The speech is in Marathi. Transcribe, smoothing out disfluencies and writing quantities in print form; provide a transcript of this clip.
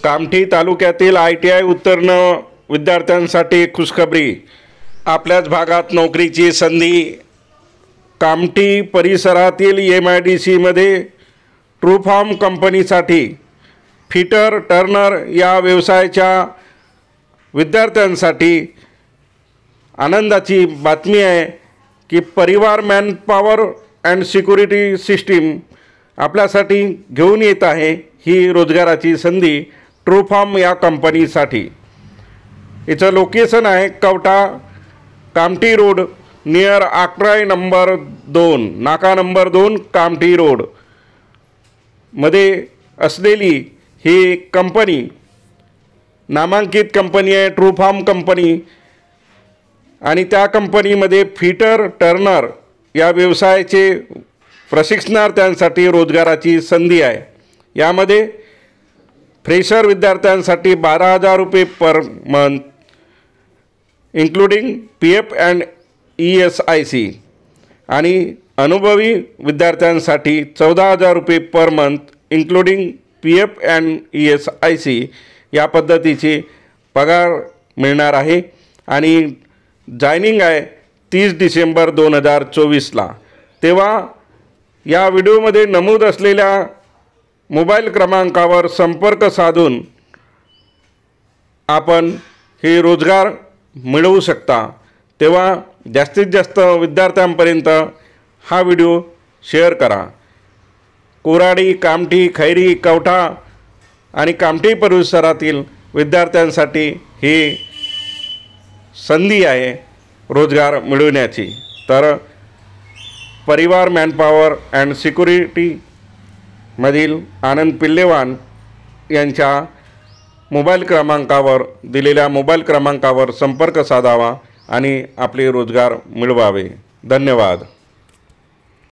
कामठी तालुक्यातील ITI उत्तीर्ण विद्यार्थ्यांसाठी खुशखबरी। आपल्याच भागात नोकरीची संधी। कामठी परिसरातील MIDC मध्ये ट्रूफार्म कंपनीसाठी फिटर टर्नर या व्यवसायाच्या विद्यार्थ्यांसाठी आनंदाची बातमी आहे की परिवार मॅनपॉवर अँड सिक्युरिटी सिस्टीम आपल्यासाठी घेऊन येत आहे ही रोजगाराची संधी ट्रूफार्म या कंपनीसाठी। इथं लोकेशन आहे Kavtha Kamthi road near आकराई number 2 नाका नंबर 2 कामठी रोड मध्ये असलेली ही कंपनी नामांकित कंपनी आहे ट्रूफार्म कंपनी। आणि त्या कंपनीमध्ये फिटर टर्नर या व्यवसायाचे प्रशिक्षणार्थ्यांसाठी रोजगाराची संधी आहे। यामध्ये फ्रेशर विद्यार्थ्यांसाठी 12,000 रुपये per month including PF and ESIC आणि अनुभवी विद्यार्थ्यांसाठी 14,000 रुपये per month including PF and ESIC या पद्धतीचे पगार मिळणार आहे। आणि जॉइनिंग आहे 30 डिसेंबर 2024ला। तेव्हा या व्हिडिओमध्ये नमूद असलेल्या मोबाईल क्रमांकावर संपर्क साधून आपण हे रोजगार मिळवू शकता। तेव्हा जास्तीत जास्त विद्यार्थ्यांपर्यंत हा व्हिडिओ शेअर करा। कोराडी, कामठी, खैरी, कवठा आणि कामठी परिसरातील विद्यार्थ्यांसाठी ही संधी आहे रोजगार मिळवण्याची। तर परिवार मॅनपॉवर अँड सिक्युरिटी मधील आनंद पिल्लेवान यांच्या मोबाईल क्रमांकावर दिलेल्या मोबाईल क्रमांकावर संपर्क साधावा आणि आपले रोजगार मिळवावे। धन्यवाद।